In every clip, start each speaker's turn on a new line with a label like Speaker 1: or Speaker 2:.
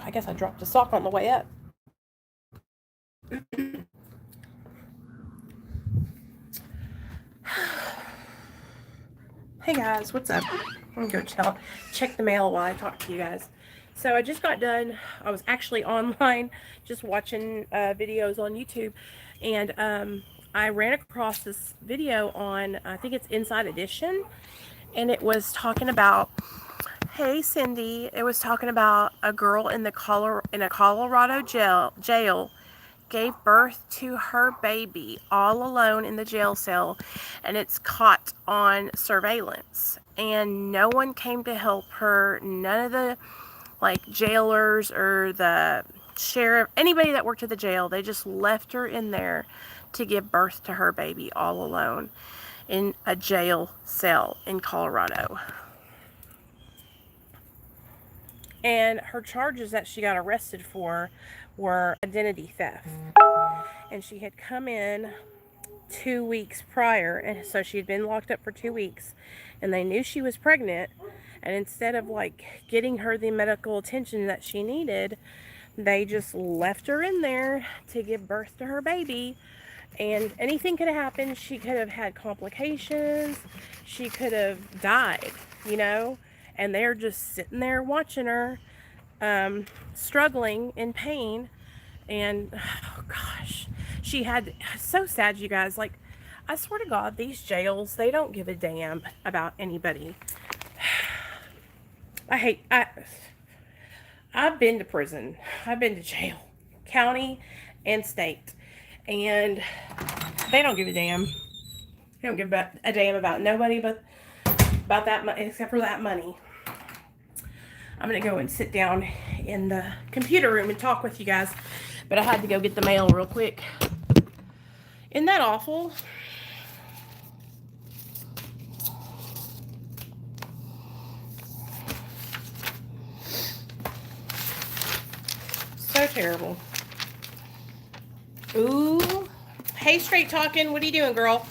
Speaker 1: I guess I dropped a sock on the way up. Hey guys, what's up? I'm gonna go check the mail while I talk to you guys. So I just got done. I was actually online just watching videos on YouTube, and I ran across this video on, I think it's Inside Edition, and it was talking about, hey Cindy, it was talking about a girl in a Colorado jail gave birth to her baby all alone in the jail cell, and it's caught on surveillance, and no one came to help her. None of the jailers or the sheriff, anybody that worked at the jail, they just left her in there to give birth to her baby all alone in a jail cell in Colorado. And her charges that she got arrested for were identity theft. And she had come in 2 weeks prior, and so she had been locked up for 2 weeks, and they knew she was pregnant, and instead of getting her the medical attention that she needed, they just left her in there to give birth to her baby. And anything could have happened. She could have had complications. She could have died, and they're just sitting there watching her, struggling in pain. And oh gosh, so sad, you guys. I swear to God, these jails, they don't give a damn about anybody. I've been to prison. I've been to jail, county and state, and they don't give a damn. They don't give a damn about nobody but about that money, except for that money. I'm going to go and sit down in the computer room and talk with you guys, but I had to go get the mail real quick. Isn't that awful? So terrible. Ooh. Hey, Straight Talking. What are you doing, girl?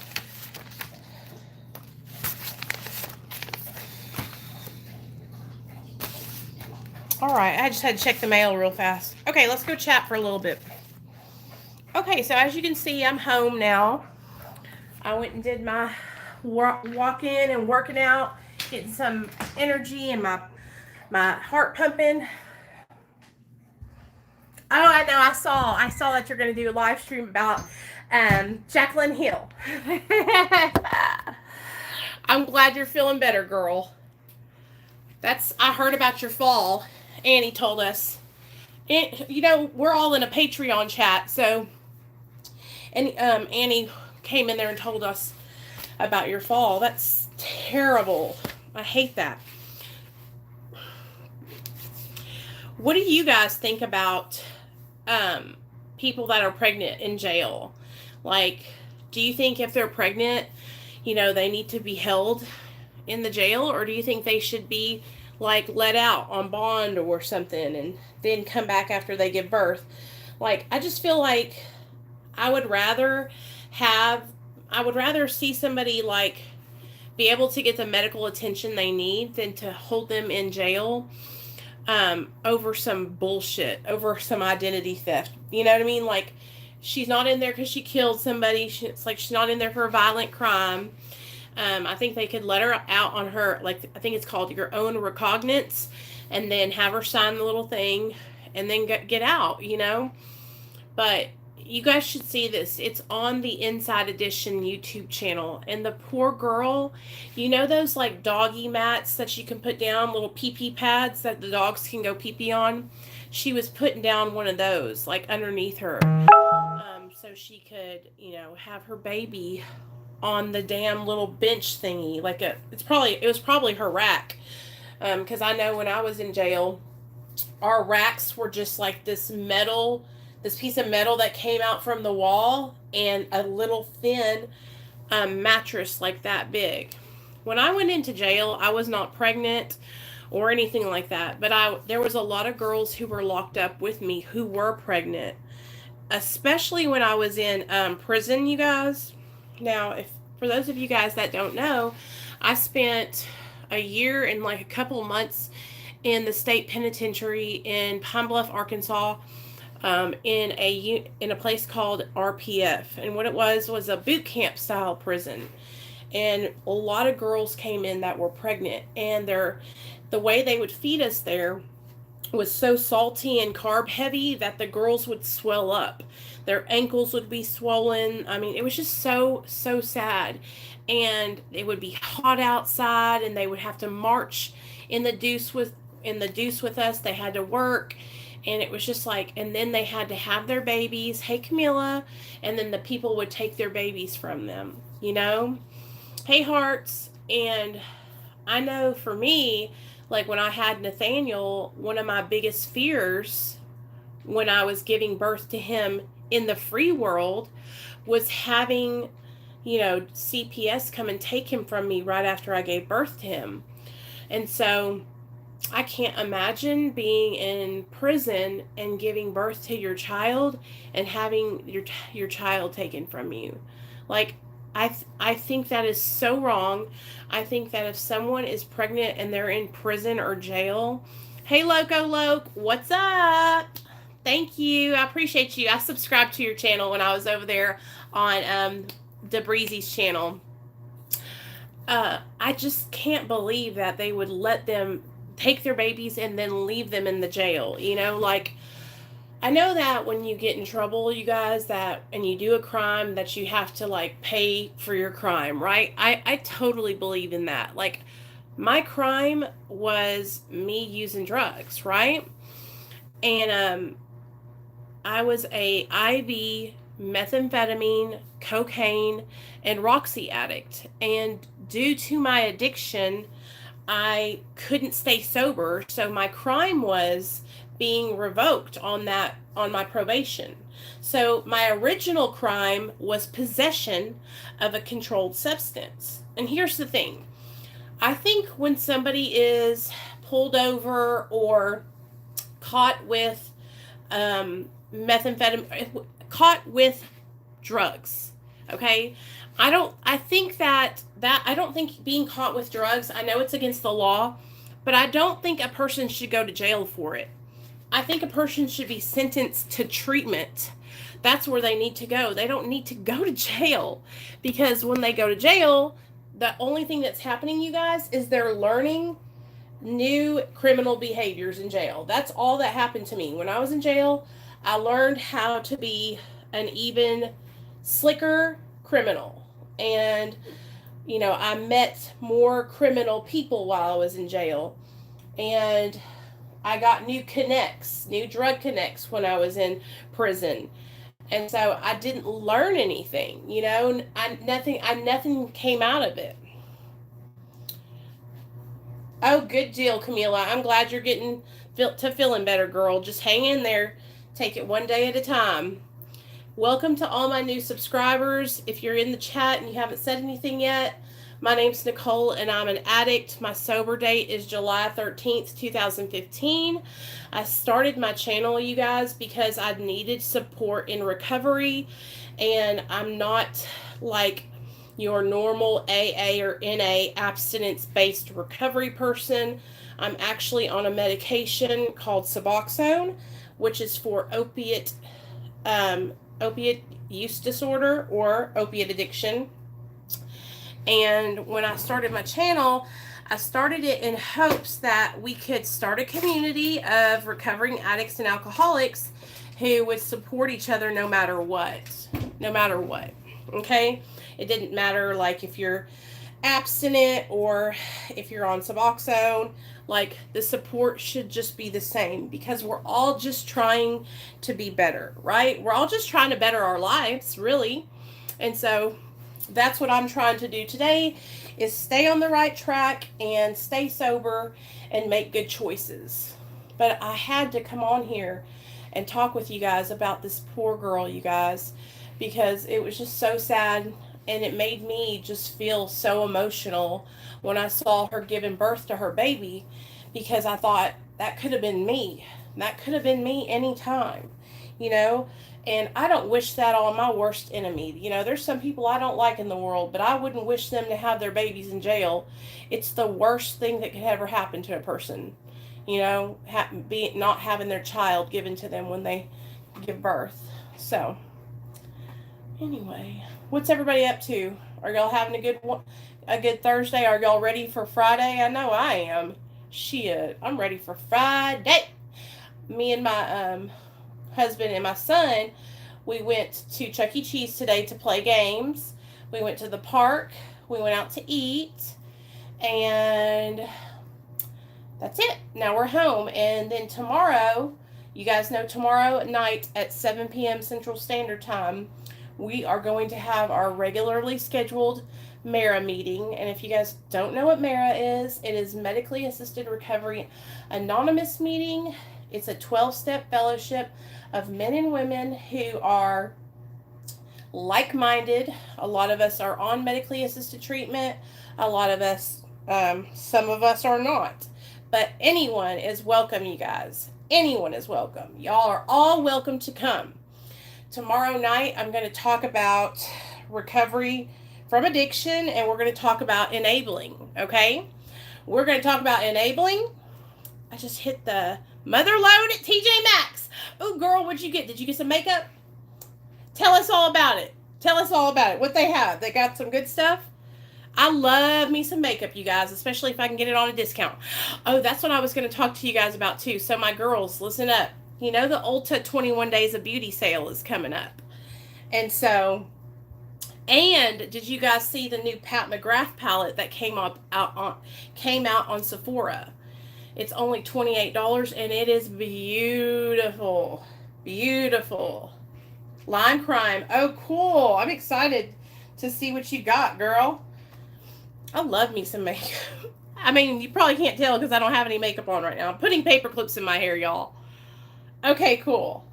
Speaker 1: All right, I just had to check the mail real fast. Okay, let's go chat for a little bit. Okay, so as you can see, I'm home now. I went and did my walk-in and working out, getting some energy and my heart pumping. Oh, I know. I saw that you're going to do a live stream about Jacqueline Hill. I'm glad you're feeling better, girl. I heard about your fall. Annie told us. We're all in a Patreon chat, so Annie came in there and told us about your fall. That's terrible. I hate that. What do you guys think about people that are pregnant in jail? Do you think if they're pregnant, they need to be held in the jail, or do you think they should be let out on bond or something and then come back after they give birth? I just feel like I would rather see somebody be able to get the medical attention they need than to hold them in jail over some bullshit, over some identity theft. You know what I mean? She's not in there because she killed somebody. She's not in there for a violent crime. I think they could let her out on her, I think it's called your own recognizance, and then have her sign the little thing and then get out, But you guys should see this. It's on the Inside Edition YouTube channel. And the poor girl, those doggy mats that you can put down, little pee-pee pads that the dogs can go pee-pee on? She was putting down one of those, underneath her. So she could, have her baby on the damn little bench thingy. It was probably her rack. Because I know when I was in jail, our racks were just this piece of metal that came out from the wall and a little thin mattress that big. When I went into jail, I was not pregnant or anything like that, but there was a lot of girls who were locked up with me who were pregnant, especially when I was in prison, you guys. Now, for those of you guys that don't know, I spent a year and a couple months in the state penitentiary in Pine Bluff, Arkansas, in a place called RPF. And what it was a boot camp style prison. And a lot of girls came in that were pregnant, and the way they would feed us there was so salty and carb heavy that the girls would swell up. Their ankles would be swollen. I mean, it was just so sad. And it would be hot outside, and they would have to march in the deuce with us. They had to work, and it was just like, and then they had to have their babies. Hey, Camilla. And then the people would take their babies from them, you know? Hey, hearts. And I know for me, like when I had Nathaniel, one of my biggest fears when I was giving birth to him in the free world was having, CPS come and take him from me right after I gave birth to him. And so I can't imagine being in prison and giving birth to your child and having your child taken from you. Like, I think that is so wrong. I think that if someone is pregnant and they're in prison or jail, hey, Loco, what's up? Thank you. I appreciate you. I subscribed to your channel when I was over there on DeBreezy's channel. I just can't believe that they would let them take their babies and then leave them in the jail. Like, I know that when you get in trouble, you guys, and you do a crime, that you have to, like, pay for your crime, right? I totally believe in that. Like, my crime was me using drugs, right? And I was a IV methamphetamine, cocaine, and Roxy addict. And due to my addiction, I couldn't stay sober. So my crime was being revoked on my probation. So my original crime was possession of a controlled substance. And here's the thing. I think when somebody is pulled over or caught with methamphetamine, caught with drugs, okay? I don't think being caught with drugs, I know it's against the law, but I don't think a person should go to jail for it. I think a person should be sentenced to treatment. That's where they need to go. They don't need to go to jail, because when they go to jail, the only thing that's happening, you guys, is they're learning new criminal behaviors in jail. That's all that happened to me. When I was in jail, I learned how to be an even slicker criminal. And, I met more criminal people while I was in jail. And I got new drug connects when I was in prison. And so I didn't learn anything, nothing came out of it. Oh, good deal, Camila. I'm glad you're getting feeling better, girl. Just hang in there. Take it one day at a time. Welcome to all my new subscribers. If you're in the chat and you haven't said anything yet, my name's Nicole and I'm an addict. My sober date is July 13th, 2015. I started my channel, you guys, because I needed support in recovery, and I'm not like your normal AA or NA abstinence-based recovery person. I'm actually on a medication called Suboxone, which is for opiate use disorder or opiate addiction. And when I started my channel, I started it in hopes that we could start a community of recovering addicts and alcoholics who would support each other no matter what. Okay? It didn't matter, like, if you're abstinent or if you're on Suboxone. Like, the support should just be the same, because we're all just trying to be better, right? We're all just trying to better our lives, really. And so that's what I'm trying to do today, is stay on the right track and stay sober and make good choices. But I had to come on here and talk with you guys about this poor girl, you guys, because it was just so sad, and it made me just feel so emotional when I saw her giving birth to her baby, because I thought, that could have been me. That could have been me anytime, And I don't wish that on my worst enemy. There's some people I don't like in the world, but I wouldn't wish them to have their babies in jail. It's the worst thing that could ever happen to a person. you know, not having their child given to them when they give birth. So, anyway, what's everybody up to? Are y'all having a good Thursday? Are y'all ready for Friday? I know I am. Shit, I'm ready for Friday. Me and my husband and my son, we went to Chuck E. Cheese today to play games. We went to the park. We went out to eat. And that's it. Now we're home. And then tomorrow, you guys know tomorrow night at 7 p.m. Central Standard Time, we are going to have our regularly scheduled MARA meeting. And if you guys don't know what MARA is, it is Medically Assisted Recovery Anonymous meeting. It's a 12-step fellowship of men and women who are like-minded. A lot of us are on medically assisted treatment. A lot of us, some of us are not. But anyone is welcome, you guys. Anyone is welcome. Y'all are all welcome to come. Tomorrow night, I'm going to talk about recovery from addiction, and we're going to talk about enabling, okay? We're going to talk about enabling. I just hit the mother load at TJ Maxx. Oh, girl, what'd you get? Did you get some makeup? Tell us all about it. Tell us all about it. What they have. They got some good stuff. I love me some makeup, you guys, especially if I can get it on a discount. Oh, that's what I was going to talk to you guys about, too. So, my girls, listen up. You know, the Ulta 21 Days of Beauty sale is coming up. And so, and did you guys see the new Pat McGrath palette that came out on Sephora? It's only $28, and it is beautiful. Beautiful. Line Crime. Oh, cool. I'm excited to see what you got, girl. I love me some makeup. I mean, you probably can't tell because I don't have any makeup on right now. I'm putting paper clips in my hair, y'all. Okay, cool.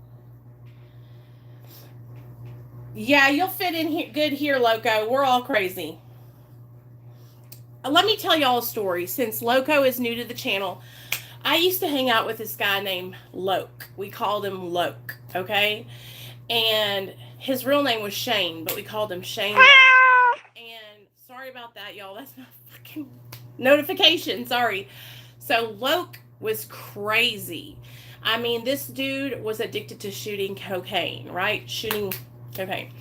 Speaker 1: Yeah, you'll fit in here, good here, Loco. We're all crazy. Let me tell y'all a story. Since Loco is new to the channel, I used to hang out with this guy named Loke. We called him Loke, okay? And his real name was Shane, but we called him Shane. And sorry about that, y'all. That's my fucking notification. Sorry. So Loke was crazy. I mean, this dude was addicted to shooting cocaine, right? Shooting cocaine.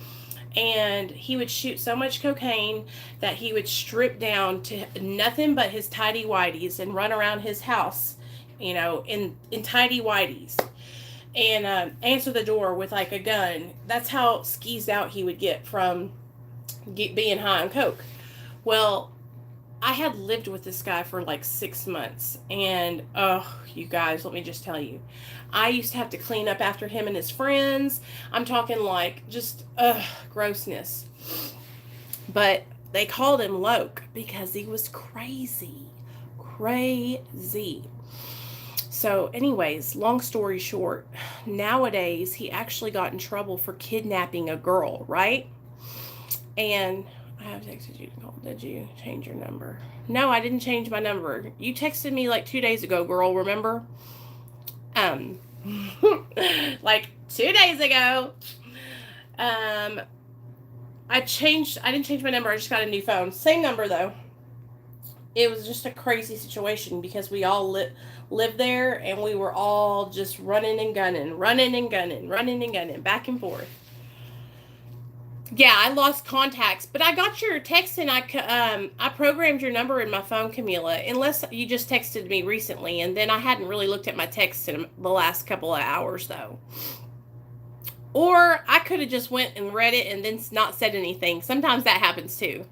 Speaker 1: And he would shoot so much cocaine that he would strip down to nothing but his tidy whities and run around his house, you know, in tidy whities. And answer the door with like a gun. That's how skeezed out he would get from being high on coke. Well, I had lived with this guy for like 6 months, and oh, you guys, let me just tell you, I used to have to clean up after him and his friends. I'm talking like just grossness. But they called him Loke because he was crazy. So anyways, long story short, nowadays he actually got in trouble for kidnapping a girl, right? And I have texted you to call. Did you change your number? No, I didn't change my number. You texted me like 2 days ago, girl, remember? Like 2 days ago. I didn't change my number. I just got a new phone. Same number though. It was just a crazy situation because we all lived there, and we were all just running and gunning, back and forth. Yeah, I lost contacts, but I got your text, and I programmed your number in my phone, Camila, unless you just texted me recently, and then I hadn't really looked at my texts in the last couple of hours, though. Or I could have just went and read it and then not said anything. Sometimes that happens, too.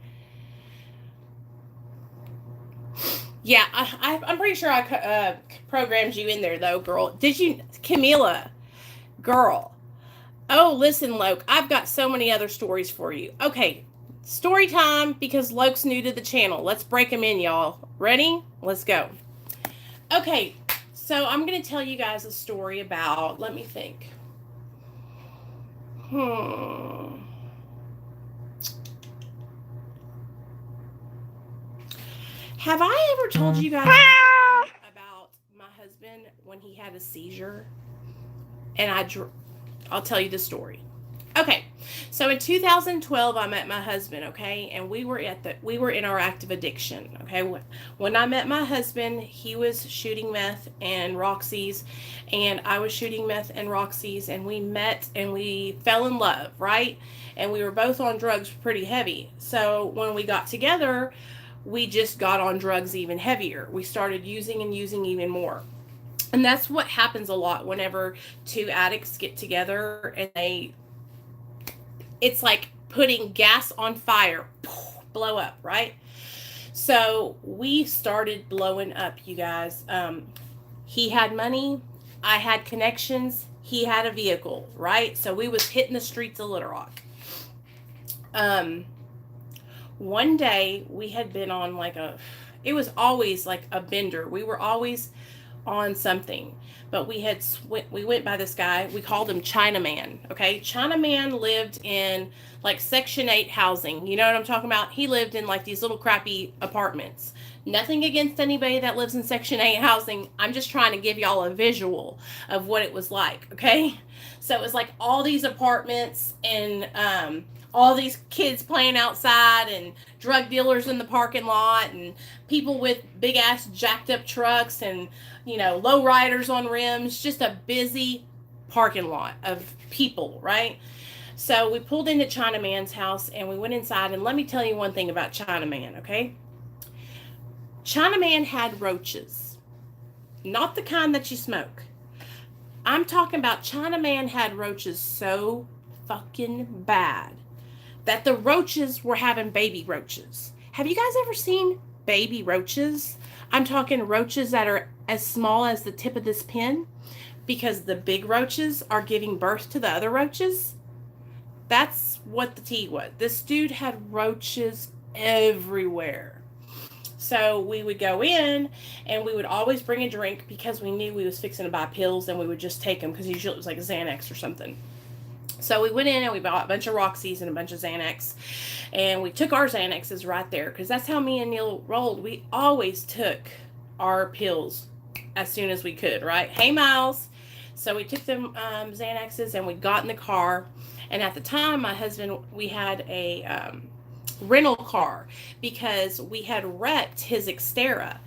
Speaker 1: Yeah, I'm pretty sure I programmed you in there, though, girl. Did you, Camila? Girl. Oh, listen, Loke, I've got so many other stories for you. Okay, story time, because Loke's new to the channel. Let's break him in, y'all. Ready? Let's go. Okay, so I'm going to tell you guys a story about, let me think. Have I ever told you guys about my husband when he had a seizure? And I'll tell you the story. Okay, so in 2012, I met my husband. Okay, and we were in our active addiction. Okay, when I met my husband, he was shooting meth and Roxy's, and I was shooting meth and Roxy's, and we met and we fell in love, right? And we were both on drugs pretty heavy. So when we got together, we just got on drugs even heavier. We started using and using even more. And that's what happens a lot whenever two addicts get together and it's like putting gas on fire, blow up, right? So we started blowing up, you guys. He had money, I had connections, he had a vehicle, right? So we was hitting the streets of Little Rock. Um, One day we had been on like it was always like a bender. We were always on something. But we went by this guy. We called him Chinaman. Okay, Chinaman lived in like Section 8 housing. You know what I'm talking about? He lived in like these little crappy apartments. Nothing against anybody that lives in Section 8 housing. I'm just trying to give y'all a visual of what it was like. Okay, so it was like all these apartments and all these kids playing outside and drug dealers in the parking lot and people with big ass jacked up trucks and low riders on rims, just a busy parking lot of people, right? So we pulled into Chinaman's house and we went inside, and let me tell you one thing about Chinaman, okay? Chinaman had roaches, not the kind that you smoke. I'm talking about Chinaman had roaches so fucking bad that the roaches were having baby roaches. Have you guys ever seen baby roaches? I'm talking roaches that are as small as the tip of this pin because the big roaches are giving birth to the other roaches. That's what the tea was. This dude had roaches everywhere. So we would go in and we would always bring a drink because we knew we was fixing to buy pills, and we would just take them because usually it was like a Xanax or something. So we went in and we bought a bunch of Roxy's and a bunch of Xanax. And we took our Xanaxes right there because that's how me and Neil rolled. We always took our pills as soon as we could, right? Hey, Miles. So we took them Xanaxes and we got in the car. And at the time, my husband, we had a rental car because we had wrecked his Xterra.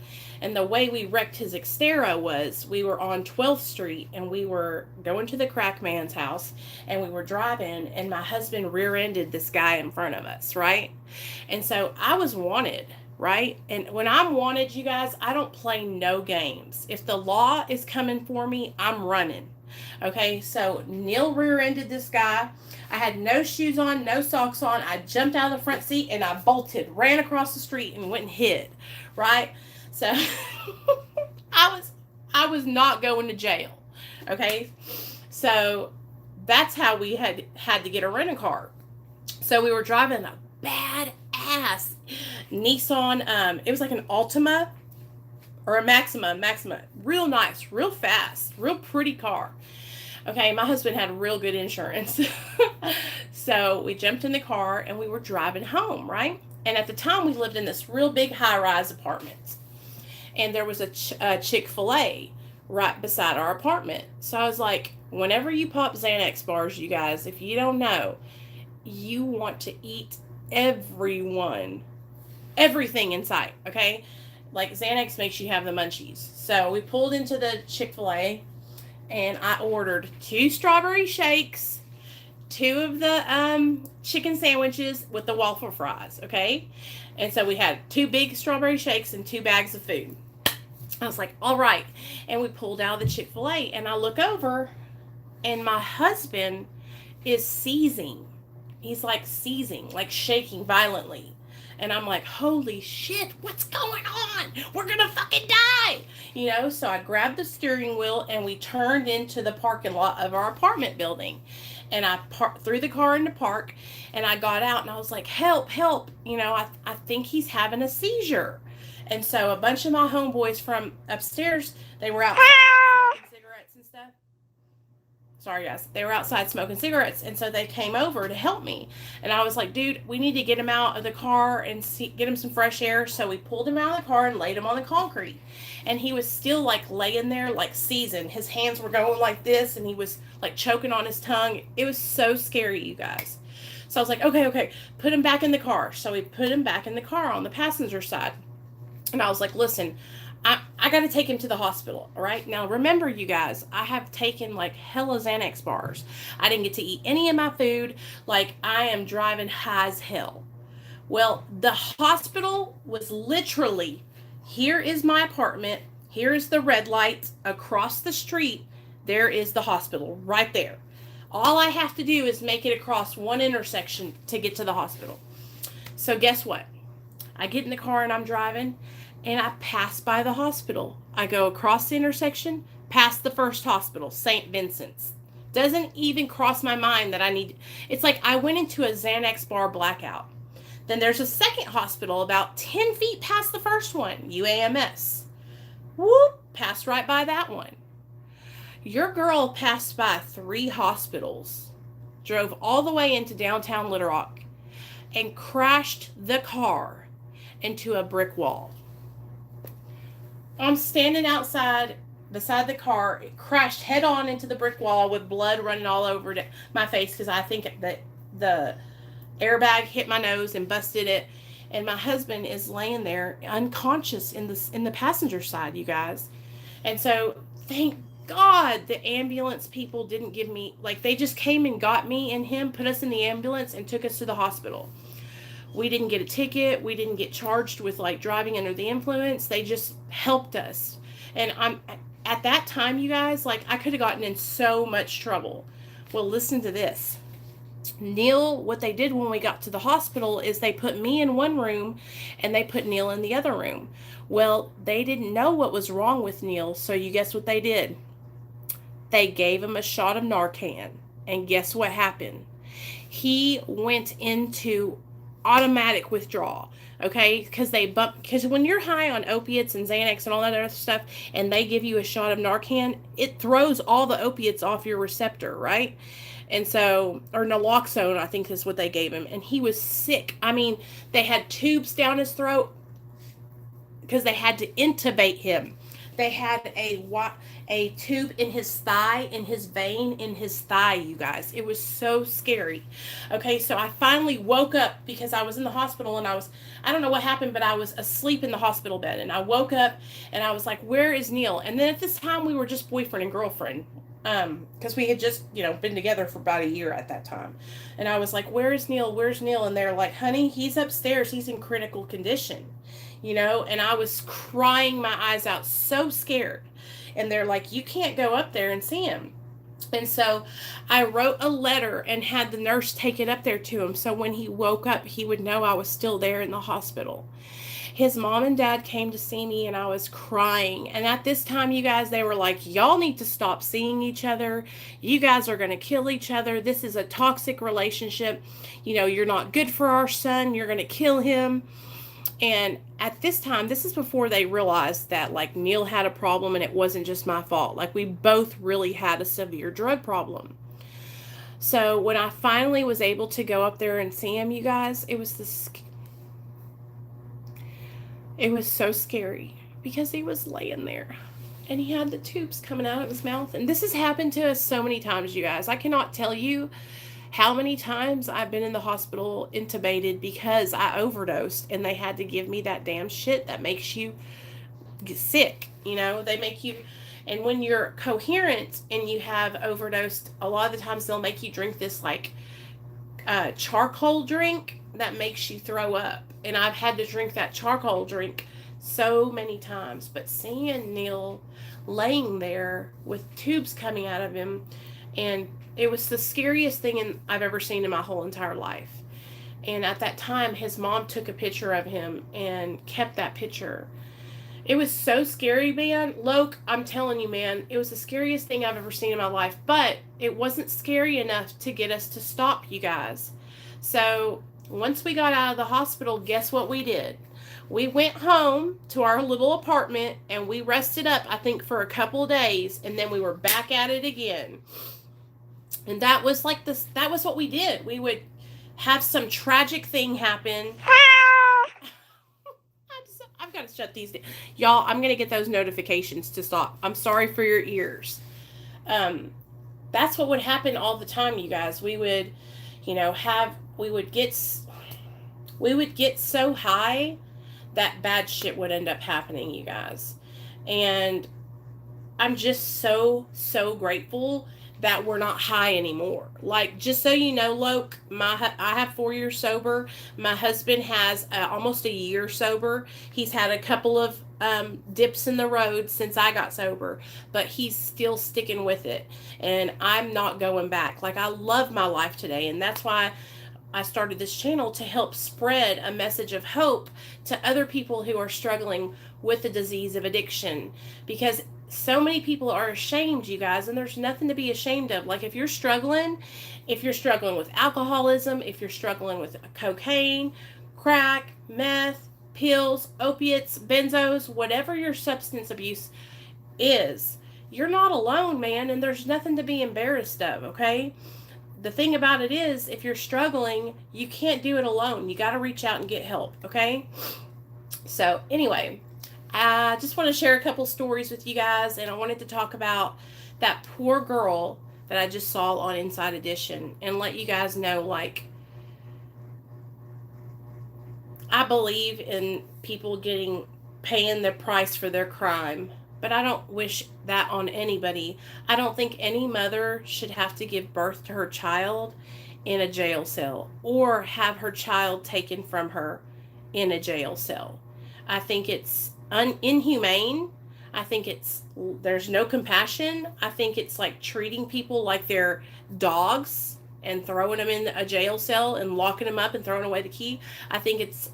Speaker 1: And the way we wrecked his Xterra was we were on 12th Street and we were going to the crack man's house and we were driving, and my husband rear-ended this guy in front of us, right? And so I was wanted, right? And when I'm wanted, you guys, I don't play no games. If the law is coming for me, I'm running. Okay, so Neil rear-ended this guy. I had no shoes on, no socks on. I jumped out of the front seat and I bolted, ran across the street and went and hid, right? So I was not going to jail. Okay. So that's how we had to get a rental car. So we were driving a badass Nissan. It was like an Altima or a Maxima. Real nice, real fast, real pretty car. Okay, my husband had real good insurance. So we jumped in the car and we were driving home, right? And at the time we lived in this real big high-rise apartment. And there was a Chick-fil-A right beside our apartment. So I was like, whenever you pop Xanax bars, you guys, if you don't know, you want to eat everything in sight, okay? Like Xanax makes you have the munchies. So we pulled into the Chick-fil-A and I ordered 2 strawberry shakes, 2 of the chicken sandwiches with the waffle fries, okay? And so we had 2 big strawberry shakes and 2 bags of food. I was like, all right. And we pulled out of the Chick-fil-A and I look over and my husband is seizing. He's like seizing, like shaking violently. And I'm like, holy shit, what's going on? We're going to fucking die. So I grabbed the steering wheel and we turned into the parking lot of our apartment building. And I threw the car in the park and I got out and I was like, help. I think he's having a seizure. And so a bunch of my homeboys from upstairs, they were outside smoking cigarettes and stuff. Sorry, guys. They were outside smoking cigarettes, and so they came over to help me. And I was like, dude, we need to get him out of the car and get him some fresh air. So we pulled him out of the car and laid him on the concrete. And he was still, like, laying there, like, seasoned. His hands were going like this, and he was, like, choking on his tongue. It was so scary, you guys. So I was like, okay, put him back in the car. So we put him back in the car on the passenger side. And I was like, listen, I got to take him to the hospital, all right? Now, remember, you guys, I have taken, like, hella Xanax bars. I didn't get to eat any of my food. Like, I am driving high as hell. Well, the hospital was literally, here is my apartment. Here is the red light. Across the street, there is the hospital right there. All I have to do is make it across one intersection to get to the hospital. So guess what? I get in the car and I'm driving, and I pass by the hospital. I go across the intersection, past the first hospital, St. Vincent's. Doesn't even cross my mind that I need... It's like I went into a Xanax bar blackout. Then there's a second hospital about 10 feet past the first one, UAMS. Whoop, passed right by that one. Your girl passed by 3 hospitals, drove all the way into downtown Little Rock, and crashed the car into a brick wall. I'm standing outside beside the car. It crashed head on into the brick wall with blood running all over my face because I think that the airbag hit my nose and busted it. And my husband is laying there unconscious in the passenger side, you guys. And so thank God the ambulance people didn't give me, like, they just came and got me and him, put us in the ambulance and took us to the hospital. We didn't get a ticket. We didn't get charged with, like, driving under the influence. They just helped us. And at that time, you guys, like, I could have gotten in so much trouble. Well, listen to this. Neil, what they did when we got to the hospital is they put me in one room and they put Neil in the other room. Well, they didn't know what was wrong with Neil, so you guess what they did? They gave him a shot of Narcan. And guess what happened? He went into automatic withdrawal, okay? Because when you're high on opiates and Xanax and all that other stuff, and they give you a shot of Narcan, it throws all the opiates off your receptor, right? And so, or naloxone, I think is what they gave him, and he was sick. I mean, they had tubes down his throat because they had to intubate him. They had a tube in his thigh, in his vein, in his thigh, you guys. It was so scary. Okay, so I finally woke up because I was in the hospital and I don't know what happened, but I was asleep in the hospital bed. And I woke up and I was like, where is Neil? And then at this time, we were just boyfriend and girlfriend. Because we had just, been together for about a year at that time. And I was like, where's Neil? Where's Neil? And they're like, honey, he's upstairs. He's in critical condition. And I was crying my eyes out, so scared. And they're like, you can't go up there and see him. And so I wrote a letter and had the nurse take it up there to him. So when he woke up, he would know I was still there in the hospital. His mom and dad came to see me and I was crying. And at this time, you guys, they were like, y'all need to stop seeing each other. You guys are going to kill each other. This is a toxic relationship. You're not good for our son. You're going to kill him. And at this time, this is before they realized that, like, Neil had a problem and it wasn't just my fault. Like, we both really had a severe drug problem. So when I finally was able to go up there and see him, you guys, it was so scary because he was laying there and he had the tubes coming out of his mouth. And this has happened to us so many times, you guys. I cannot tell you how many times I've been in the hospital intubated because I overdosed and they had to give me that damn shit that makes you get sick. They make you, and when you're coherent and you have overdosed, a lot of the times they'll make you drink this like charcoal drink that makes you throw up. And I've had to drink that charcoal drink so many times. But seeing Neil laying there with tubes coming out of him, and it was the scariest thing I've ever seen in my whole entire life. And at that time, his mom took a picture of him and kept that picture. It was so scary, man. Loke, I'm telling you, man, it was the scariest thing I've ever seen in my life. But it wasn't scary enough to get us to stop, you guys. So once we got out of the hospital, guess what we did? We went home to our little apartment and we rested up, I think, for a couple of days. And then we were back at it again. And that was like this, that was what we did. We would have some tragic thing happen. I've got to shut these down. Y'all, I'm going to get those notifications to stop. I'm sorry for your ears. Um, that's what would happen all the time, you guys. We would, we would get so high that bad shit would end up happening, you guys. And I'm just so grateful that we're not high anymore. Like, just so you know, Loke, I have 4 years sober. My husband has almost a year sober. He's had a couple of dips in the road since I got sober, but he's still sticking with it. And I'm not going back. Like, I love my life today, and that's why I started this channel, to help spread a message of hope to other people who are struggling with the disease of addiction, because so many people are ashamed, you guys, and there's nothing to be ashamed of. Like, if you're struggling with alcoholism, if you're struggling with cocaine, crack, meth, pills, opiates, benzos, whatever your substance abuse is, you're not alone, man, and there's nothing to be embarrassed of, okay? The thing about it is, if you're struggling, you can't do it alone. You got to reach out and get help, okay? So, anyway, I just want to share a couple stories with you guys, and I wanted to talk about that poor girl that I just saw on Inside Edition, and let you guys know, like, I believe in people paying the price for their crime, but I don't wish that on anybody. I don't think any mother should have to give birth to her child in a jail cell, or have her child taken from her in a jail cell. I think it's inhumane. I think there's no compassion. I think it's like treating people like they're dogs and throwing them in a jail cell and locking them up and throwing away the key. I think it's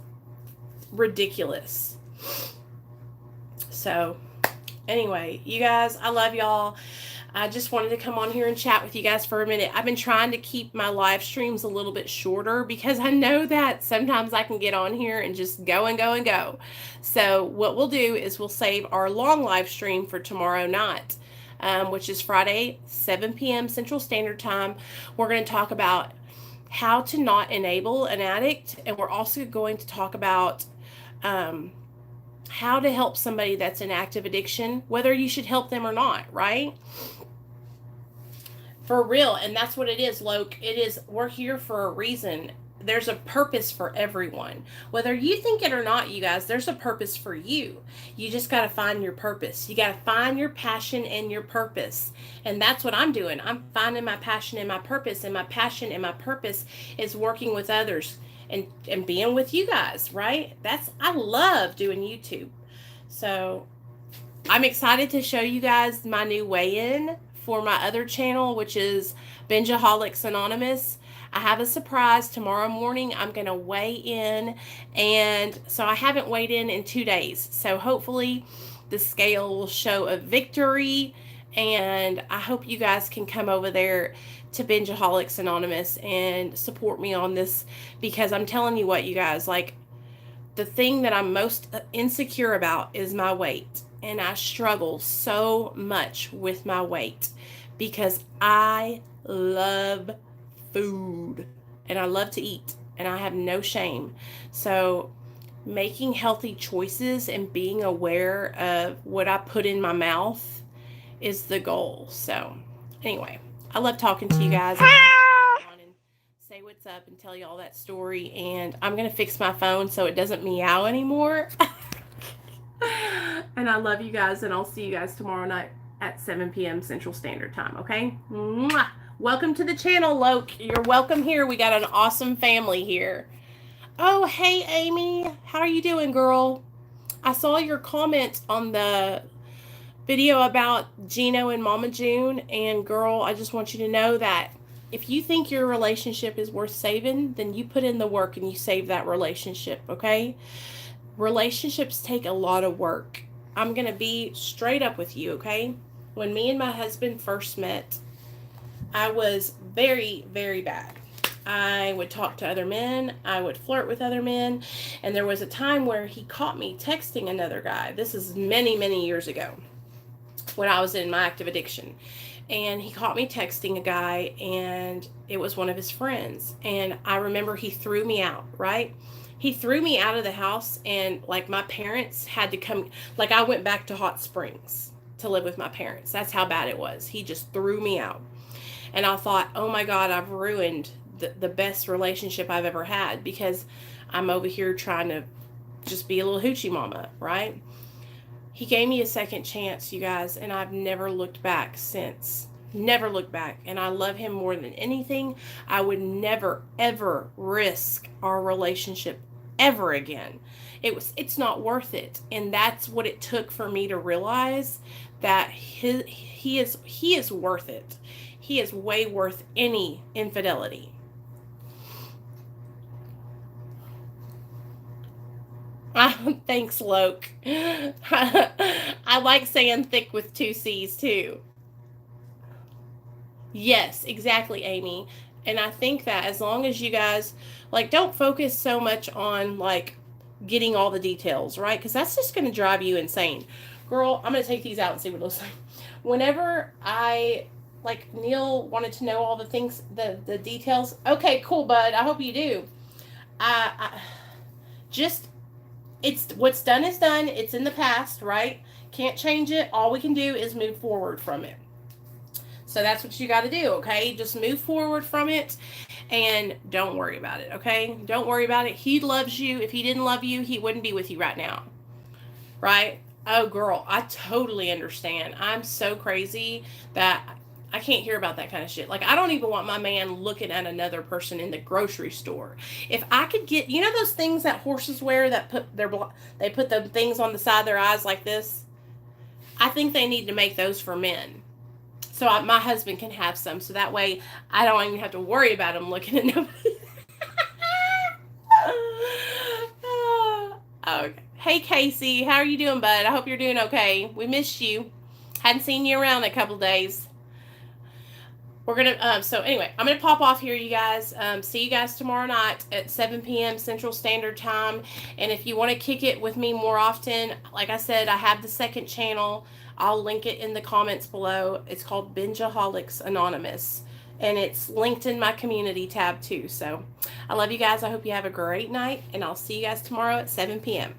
Speaker 1: ridiculous. So, anyway, you guys, I love y'all. I just wanted to come on here and chat with you guys for a minute. I've been trying to keep my live streams a little bit shorter, because I know that sometimes I can get on here and just go and go and go. So what we'll do is we'll save our long live stream for tomorrow night, which is Friday, 7 p.m. Central Standard Time. We're going to talk about how to not enable an addict, and we're also going to talk about how to help somebody that's in active addiction, whether you should help them or not, right? For real. And that's what it is, Loke. It is, we're here for a reason. There's a purpose for everyone. Whether you think it or not, you guys, there's a purpose for you. You just got to find your purpose. You got to find your passion and your purpose. And that's what I'm doing. I'm finding my passion and my purpose. And my passion and my purpose is working with others and being with you guys, right? I love doing YouTube. So I'm excited to show you guys my new weigh-in for my other channel, which is Bingeaholics Anonymous. I have a surprise tomorrow morning. I'm going to weigh in, and so I haven't weighed in 2 days. So hopefully the scale will show a victory, and I hope you guys can come over there to Bingeaholics Anonymous and support me on this, because I'm telling you what, you guys, like, the thing that I'm most insecure about is my weight. And I struggle so much with my weight, because I love food and I love to eat and I have no shame. So making healthy choices and being aware of what I put in my mouth is the goal. So anyway, I love talking to you guys. And say what's up and tell you all that story. And I'm going to fix my phone so it doesn't meow anymore. And I love you guys, and I'll see you guys tomorrow night at 7 p.m. Central Standard Time, okay? Mwah! Welcome to the channel, Loke. You're welcome here. We got an awesome family here. Oh, hey, Amy. How are you doing, girl? I saw your comment on the video about Gino and Mama June, and girl, I just want you to know that if you think your relationship is worth saving, then you put in the work and you save that relationship, okay? Relationships take a lot of work. I'm going to be straight up with you, okay? When me and my husband first met, I was very, very bad. I would talk to other men. I would flirt with other men. And there was a time where he caught me texting another guy. This is many, many years ago when I was in my active addiction. and he caught me texting a guy, and it was one of his friends. And I remember he threw me out, right? He threw me out of the house, and like my parents had to come, like I went back to Hot Springs to live with my parents. That's how bad it was. He just threw me out. And I thought, oh my God, I've ruined the best relationship I've ever had, because I'm over here trying to just be a little hoochie mama, right? He gave me a second chance, you guys, and I've never looked back since. Never looked back. And I love him more than anything. I would never, ever risk our relationship ever again. It's not worth it. And that's what it took for me to realize that he is worth it. He is way worth any infidelity. Thanks, Loke. I like saying thick with two C's too. Yes, exactly, Amy. And I think that as long as you guys, like, don't focus so much on, like, getting all the details, right? Because that's just going to drive you insane. Girl, I'm going to take these out and see what it looks like. Whenever like, Neil wanted to know all the things, the details. Okay, cool, bud. I hope you do. I just, it's, what's done is done. It's in the past, right? Can't change it. All we can do is move forward from it. So that's what you got to do, okay? Just move forward from it and don't worry about it, okay? Don't worry about it. He loves you. If he didn't love you, he wouldn't be with you right now, right? Oh, girl, I totally understand. I'm so crazy that I can't hear about that kind of shit. Like, I don't even want my man looking at another person in the grocery store. If I could get, you know those things that horses wear that they put the things on the side of their eyes like this? I think they need to make those for men. So my husband can have some, so that way I don't even have to worry about him looking at nobody. Okay. Hey, Casey, how are you doing, bud? I hope you're doing okay. We missed you. Hadn't seen you around in a couple days. We're gonna so anyway, I'm gonna pop off here, you guys. See you guys tomorrow night at 7 p.m. Central Standard Time. And if you want to kick it with me more often, like I said, I have the second channel. I'll link it in the comments below. It's called Bingeaholics Anonymous, and it's linked in my community tab too. So I love you guys. I hope you have a great night, and I'll see you guys tomorrow at 7 p.m.